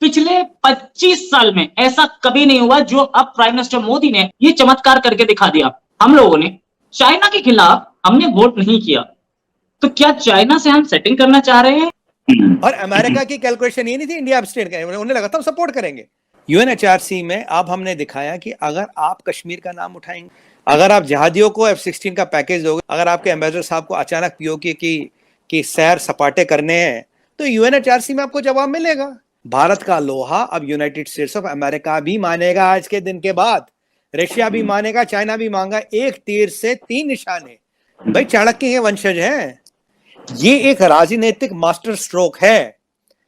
पिछले 25 साल में ऐसा कभी नहीं हुआ जो अब प्राइम मिनिस्टर मोदी ने ये चमत्कार करके दिखा दिया। हम लोगों ने चाइना के खिलाफ हमने वोट नहीं किया, तो क्या चाइना से हम सेटिंग करना चाह रहे हैं? और अमेरिका की कैलकुलेशन ये नहीं थी इंडिया अपस्टेट करेंगे, उन्हें लगा था हम सपोर्ट करेंगे। यूएनएचआरसी में अब हमने दिखाया कि अगर आप कश्मीर का नाम उठाएंगे, अगर आप जहादियों को F-16 का पैकेज दोगे, अगर आपके एम्बेसडर साहब को अचानक पीओके की सैर सपाटे करने हैं, तो यूएनएचआरसी में आपको जवाब मिलेगा। भारत का लोहा अब यूनाइटेड स्टेट्स ऑफ अमेरिका भी मानेगा। आज के दिन के बाद रशिया भी मानेगा, चाइना भी मांगा। एक तीर से 3 निशाने। भाई चाणक्य के वंशज हैं। ये एक राजनीतिक मास्टर स्ट्रोक है।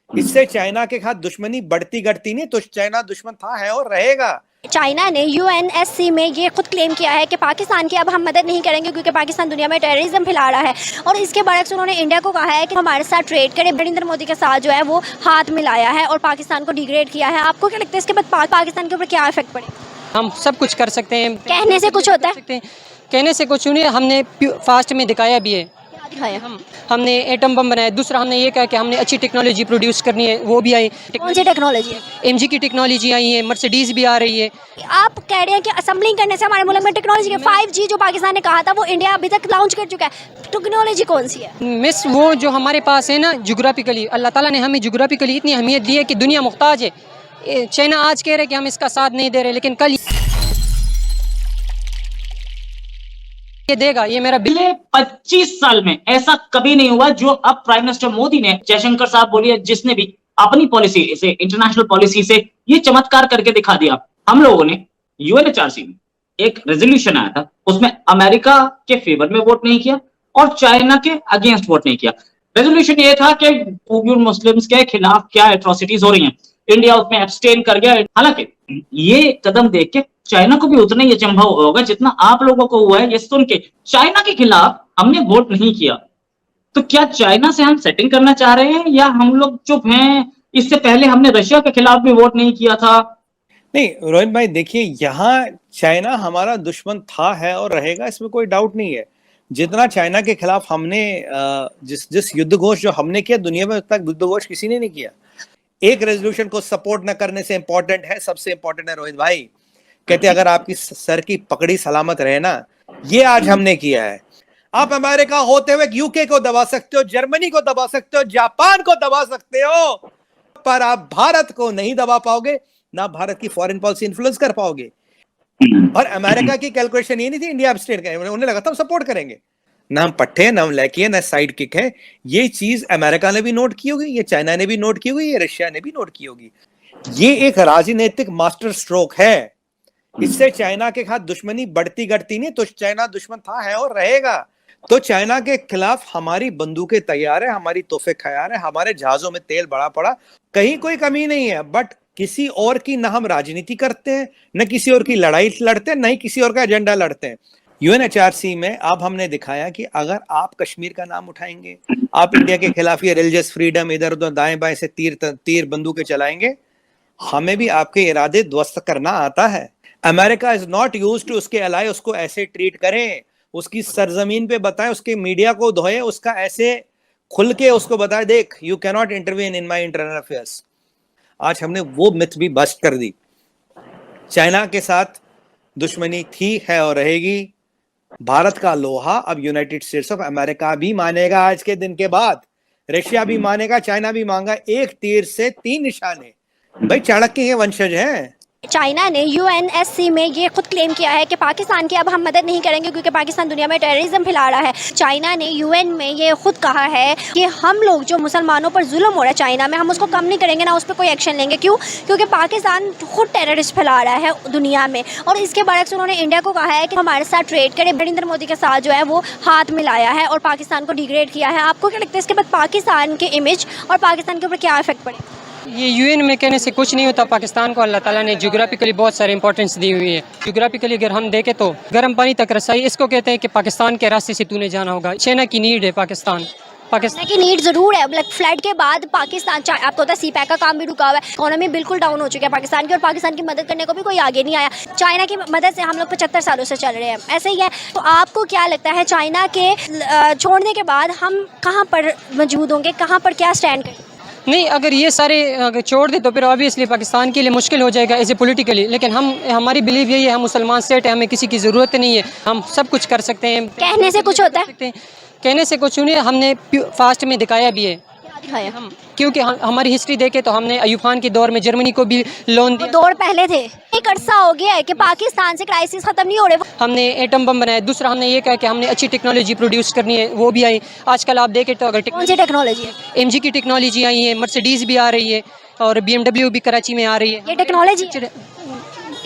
इससे चाइना के साथ दुश्मनी बढ़ती घटती नहीं, तो चाइना दुश्मन था, है और रहेगा। चाइना ने यूएनएससी में ये खुद क्लेम किया है कि पाकिस्तान की अब हम मदद नहीं करेंगे क्योंकि पाकिस्तान दुनिया में टेररिज्म फैला रहा है, और इसके बरक्स उन्होंने इंडिया को कहा है कि हमारे साथ ट्रेड करे। नरेंद्र मोदी के साथ जो है वो हाथ मिलाया है और पाकिस्तान को डिग्रेड किया है। आपको क्या लगता है इसके बाद पाकिस्तान के ऊपर क्या इफेक्ट पड़ेगा? हम सब कुछ कर सकते हैं, कहने से कुछ होता है, कहने से कुछ नहीं। हमने फास्ट में दिखाया भी है। हमने एटम बम बनाया। दूसरा हमने ये कहा कि हमने अच्छी टेक्नोलॉजी प्रोड्यूस करनी है, वो भी आई। कौन सी टेक्नोलॉजी है? एमजी की टेक्नोलॉजी आई है, मर्सिडीज भी आ रही है। आप कह रहे हैं कि असेंबलिंग करने से हमारे मुल्क में टेक्नोलॉजी के 5G जो पाकिस्तान ने कहा था वो इंडिया अभी तक लॉन्च कर चुका है। टेक्नोलॉजी कौन सी है मिस? वो जो हमारे पास है ना, जोग्राफिकली अल्लाह ताला ने हमें जोग्राफिकली इतनी अहमियत दी है कि दुनिया मुख्ताज है। चाइना आज कह रहे कि हम इसका साथ नहीं दे रहे, लेकिन कल ये देगा। ये मेरा पिछले 25 साल में ऐसा कभी नहीं हुआ जो अब प्राइम मिनिस्टर मोदी ने, जयशंकर साहब बोलिए, जिसने भी अपनी पॉलिसी से, इंटरनेशनल पॉलिसी से ये चमत्कार करके दिखा दिया। हम लोगों ने यूएनएचआरसी में एक रेजोल्यूशन आया था, उसमें अमेरिका के फेवर में वोट नहीं किया और चाइना के अगेंस्ट वोट नहीं किया। रेजोल्यूशन ये था कि उइगुर मुस्लिम्स के खिलाफ क्या एट्रोसिटीज हो रही हैं, इंडिया उसमें एब्सटेन कर गया। हालांकि ये कदम देख के चाइना को भी उतना ही अचंभा होगा जितना आप लोगों को हुआ है ये सुन के। चाइना के खिलाफ हमने वोट नहीं किया, तो क्या चाइना से हम सेटिंग करना चाह रहे हैं या हम लोग चुप हैं? इससे पहले हमने रशिया के खिलाफ भी वोट नहीं किया था। नहीं रोहित भाई, देखिए यहाँ चाइना हमारा दुश्मन था, है और रहेगा, इसमें कोई डाउट नहीं है। जितना चाइना के खिलाफ हमने जिस युद्ध घोष जो हमने किया, दुनिया में उतना युद्ध घोष किसी ने नहीं किया। एक रेजोल्यूशन को सपोर्ट न करने से इंपॉर्टेंट है, सबसे इंपॉर्टेंट है रोहित भाई, कहते अगर आपकी सर की पकड़ी सलामत रहे ना, ये आज हमने किया है। आप अमेरिका होते हुए यूके को दबा सकते हो, जर्मनी को दबा सकते हो, जापान को दबा सकते हो, पर आप भारत को नहीं दबा पाओगे, ना भारत की फॉरेन पॉलिसी इन्फ्लुएंस कर पाओगे। और अमेरिका की कैलकुलेशन ये नहीं थी इंडिया अपस्टेट करेंगे, उन्हें लगा था हम सपोर्ट करेंगे। ना हम पट्टे, ना हम लैकी है, ना साइड किक है। ये चीज अमेरिका ने भी नोट की होगी, ये चाइना ने भी नोट की होगी, ये रशिया ने भी नोट की होगी। ये एक राजनीतिक मास्टर स्ट्रोक है। इससे चाइना के साथ दुश्मनी बढ़ती घटती नहीं, तो चाइना दुश्मन था, है और रहेगा। तो चाइना के खिलाफ हमारी बंदूकें तैयार है, हमारी तोहफे खैर है, हमारे जहाजों में तेल बड़ा पड़ा, कहीं कोई कमी नहीं है। बट किसी और की ना हम राजनीति करते हैं, न किसी और की लड़ाई लड़ते हैं, न ही किसी और का एजेंडा लड़ते हैं। यूएनएचआरसी में अब हमने दिखाया कि अगर आप कश्मीर का नाम उठाएंगे, आप इंडिया के खिलाफ ये रिलीजियस फ्रीडम, इधर उधर दाएं बाएं से तीर बंदूकें चलाएंगे, हमें भी आपके इरादे ध्वस्त करना आता है। America is not used to उसके अलाय उसको ऐसे ट्रीट करें, उसकी सरजमीन पे बताएं, उसके मीडिया को धोए, उसका ऐसे खुल के उसको बताएं, देख you can not intervene in my internal affairs. आज हमने वो मिथ भी बस्ट कर दी। चाइना के साथ दुश्मनी थी, है और रहेगी। भारत का लोहा अब यूनाइटेड स्टेट्स ऑफ अमेरिका भी मानेगा। आज के दिन के बाद रशिया भी मानेगा, चाइना भी मांगा। एक तीर से 3 निशाने। भाई चाणक्य के वंशज हैं। चाइना ने यूएनएससी में ये खुद क्लेम किया है कि पाकिस्तान की अब हम मदद नहीं करेंगे क्योंकि पाकिस्तान दुनिया में टेररिज्म फैला रहा है। चाइना ने यूएन में ये खुद कहा है कि हम लोग जो मुसलमानों पर जुल्म हो रहा है चाइना में, हम उसको कम नहीं करेंगे, ना उस पर कोई एक्शन लेंगे। क्यों? क्योंकि पाकिस्तान खुद टेररिस्ट फैला रहा है दुनिया में, और इसके बरक्स उन्होंने इंडिया को कहा है कि हमारे साथ ट्रेड करे। नरेंद्र मोदी के साथ जो है वो हाथ मिलाया है और पाकिस्तान को डिग्रेड किया है। आपको क्या लगता है इसके बाद पाकिस्तान के इमेज और पाकिस्तान के ऊपर क्या इफेक्ट पड़ेगा? ये यूएन में कहने से कुछ नहीं होता। पाकिस्तान को अल्लाह ताला ने ज्योग्राफिकली बहुत सारे इंपॉर्टेंस दी हुई है। ज्योग्राफिकली अगर हम देखें तो गर्म पानी तक रसाई, इसको कहते हैं कि पाकिस्तान के रास्ते से तूने जाना होगा। चाइना की नीड है पाकिस्तान की नीड जरूर है। ब्लैक फ्लड के बाद पाकिस्तान, आपको पता है सी पैक का काम भी रुका हुआ है, इकोनॉमी बिल्कुल डाउन हो चुकी है पाकिस्तान की, और पाकिस्तान की मदद करने को भी कोई आगे नहीं आया। चाइना की मदद से हम लोग 75 सालों से चल रहे हैं, ऐसे ही है। तो आपको क्या लगता है चाइना के छोड़ने के बाद हम कहाँ पर मौजूद होंगे, कहाँ पर क्या स्टैंड करें? नहीं, अगर ये सारे अगर छोड़ दे तो फिर ऑब्वियसली पाकिस्तान के लिए मुश्किल हो जाएगा एज ए पोलिटिकली, लेकिन हमारी बिलीव यही है, हम मुसलमान स्टेट है, हमें किसी की ज़रूरत नहीं है, हम सब कुछ कर सकते हैं। कहने से कुछ होता है? कहने से कुछ नहीं, हमने फास्ट में दिखाया भी है। दिखाया हम क्योंकि हमारी हिस्ट्री देखे तो हमने अयूब खान के दौर में जर्मनी को भी लोन दिया। दौर पहले थे, एक अरसा हो गया है कि पाकिस्तान से क्राइसिस खत्म नहीं हो रहे। हमने एटम बम बनाया, दूसरा हमने ये कहा कि हमने अच्छी टेक्नोलॉजी प्रोड्यूस करनी है, वो भी आई। आजकल आप देखें तो अगर कौन सी टेक्नोलॉजी है? एमजी की टेक्नोलॉजी आई है, मर्सिडीज भी आ रही है और BMW भी कराची में आ रही है। ये टेक्नोलॉजी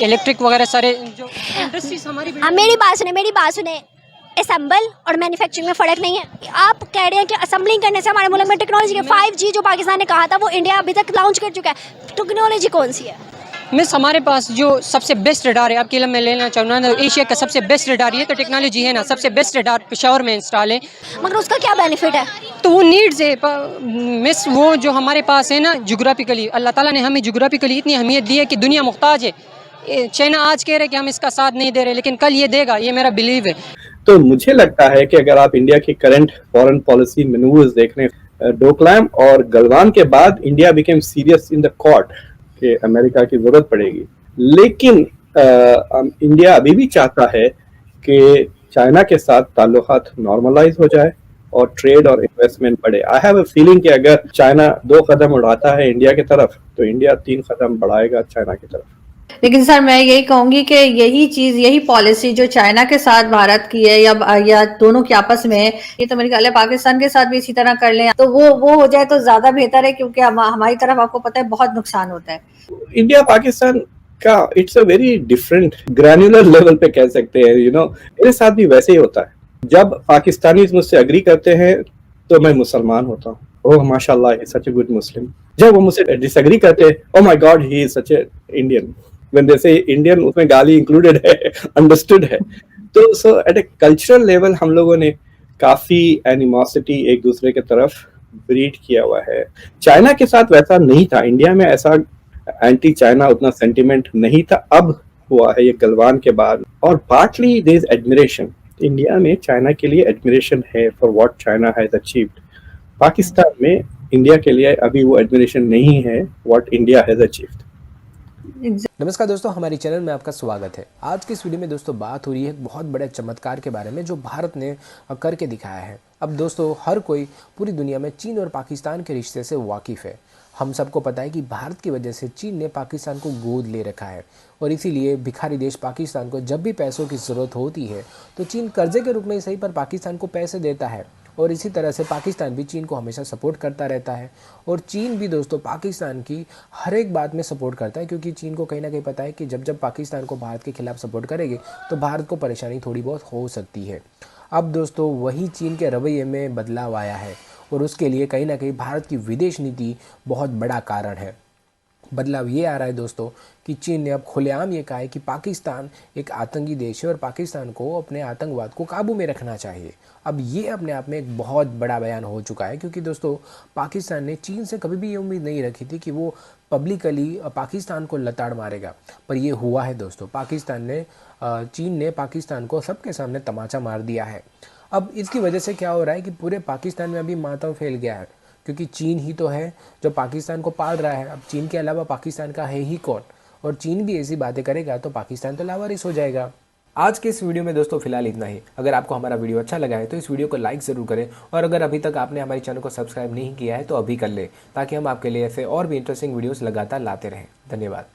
इलेक्ट्रिक वगैरह सारे जो इंडस्ट्रीज हमारी। अब मेरी बात सुने, असेंबल और मैन्युफैक्चरिंग में फ़र्क नहीं है। आप कह रहे हैं कि असेंबलिंग करने से हमारे मुल्क में टेक्नोलॉजी के 5G जो पाकिस्तान ने कहा था वो इंडिया अभी तक लॉन्च कर चुका है। टेक्नोलॉजी कौन सी है? मिस, हमारे पास जो सबसे बेस्ट रडार है, आपके लिए मैं लेना चाहूँगा ना, एशिया का सबसे बेस्ट रडार, ये तो टेक्नोलॉजी है ना, सबसे बेस्ट रडार पेशावर में इंस्टॉल है। मगर उसका क्या बेनिफिट है? तो वो नीड्स है मिस, वो जो हमारे पास है ना जोग्राफिकली, अल्लाह ताला ने हमें जोग्राफिकली इतनी अहमियत दी है कि दुनिया मुख्ताज है। चाइना आज कह रहे हैं कि हम इसका साथ नहीं दे रहे, लेकिन कल ये देगा, ये मेरा बिलीव है। तो मुझे लगता है कि अगर आप इंडिया की करंट फॉरेन पॉलिसी मैनूवर्स देख लें, डोकलाम और गलवान के बाद India became serious in the court कि अमेरिका की जरूरत पड़ेगी। लेकिन इंडिया अभी भी चाहता है कि चाइना के साथ ताल्लुकात नॉर्मलाइज हो जाए और ट्रेड और इन्वेस्टमेंट बढ़े। आई हैव अ फीलिंग कि अगर चाइना 2 कदम उड़ाता है इंडिया की तरफ तो इंडिया 3 कदम बढ़ाएगा चाइना की तरफ। लेकिन सर मैं यही कहूंगी कि यही पॉलिसी जो चाइना के साथ भारत की है या दोनों की आपस में है, ये तो मेरे ख्याल है पाकिस्तान के साथ भी इसी तरह कर लें तो वो हो जाए तो ज्यादा बेहतर है, क्योंकि हमारी तरफ आपको पता है बहुत नुकसान होता है। इंडिया पाकिस्तान का it's a very different granular level पे कह सकते हैं। मेरे साथ भी वैसे ही होता है। जब पाकिस्तानी मुझसे एग्री करते हैं तो मैं मुसलमान होता हूँ, ओह माशाल्लाह he is such a good मुस्लिम। जब वो मुझसे डिसएग्री करते हैं, oh my God he is such a Indian. when they say Indian, उसमें गाली इंक्लूडेड है, अंडरस्टूड है। तो सो एट ए कल्चरल लेवल हम लोगों ने काफी एनिमोसिटी एक दूसरे के तरफ ब्रीड किया हुआ है। चाइना के साथ वैसा नहीं था, इंडिया में ऐसा एंटी चाइना उतना सेंटिमेंट नहीं था, अब हुआ है ये गलवान के बाद। और partly there is admiration, India में चाइना के लिए एडमिरेशन है for what China has achieved. Pakistan में इंडिया के लिए अभी वो एडमिरेशन नहीं है व्हाट इंडिया हैज अचीव्ड। नमस्कार दोस्तों, हमारे चैनल में आपका स्वागत है। आज की इस वीडियो में दोस्तों बात हो रही है एक बहुत बड़े चमत्कार के बारे में जो भारत ने करके दिखाया है। अब दोस्तों हर कोई पूरी दुनिया में चीन और पाकिस्तान के रिश्ते से वाकिफ़ है। हम सबको पता है कि भारत की वजह से चीन ने पाकिस्तान को गोद ले रखा है और इसीलिए भिखारी देश पाकिस्तान को जब भी पैसों की ज़रूरत होती है तो चीन कर्जे के रूप में सही पर पाकिस्तान को पैसे देता है और इसी तरह से पाकिस्तान भी चीन को हमेशा सपोर्ट करता रहता है और चीन भी दोस्तों पाकिस्तान की हर एक बात में सपोर्ट करता है, क्योंकि चीन को कहीं ना कहीं पता है कि जब पाकिस्तान को भारत के खिलाफ सपोर्ट करेंगे तो भारत को परेशानी थोड़ी बहुत हो सकती है। अब दोस्तों वही चीन के रवैये में बदलाव आया है और उसके लिए कहीं ना कहीं भारत की विदेश नीति बहुत बड़ा कारण है। बदलाव ये आ रहा है दोस्तों कि चीन ने अब खुलेआम ये कहा है कि पाकिस्तान एक आतंकी देश है और पाकिस्तान को अपने आतंकवाद को काबू में रखना चाहिए। अब ये अपने आप में एक बहुत बड़ा बयान हो चुका है, क्योंकि दोस्तों पाकिस्तान ने चीन से कभी भी ये उम्मीद नहीं रखी थी कि वो पब्लिकली पाकिस्तान को लताड़ मारेगा, पर ये हुआ है दोस्तों। चीन ने पाकिस्तान को सबके सामने तमाचा मार दिया है। अब इसकी वजह से क्या हो रहा है कि पूरे पाकिस्तान में अभी मातम फैल गया है, क्योंकि चीन ही तो है जो पाकिस्तान को पाल रहा है। अब चीन के अलावा पाकिस्तान का है ही कौन, और चीन भी ऐसी बातें करेगा तो पाकिस्तान तो लावारिस हो जाएगा। आज के इस वीडियो में दोस्तों फिलहाल इतना ही। अगर आपको हमारा वीडियो अच्छा लगा है तो इस वीडियो को लाइक ज़रूर करें और अगर अभी तक आपने हमारे चैनल को सब्सक्राइब नहीं किया है तो अभी कर ले, ताकि हम आपके लिए ऐसे और भी इंटरेस्टिंग वीडियोस लगातार लाते रहें। धन्यवाद।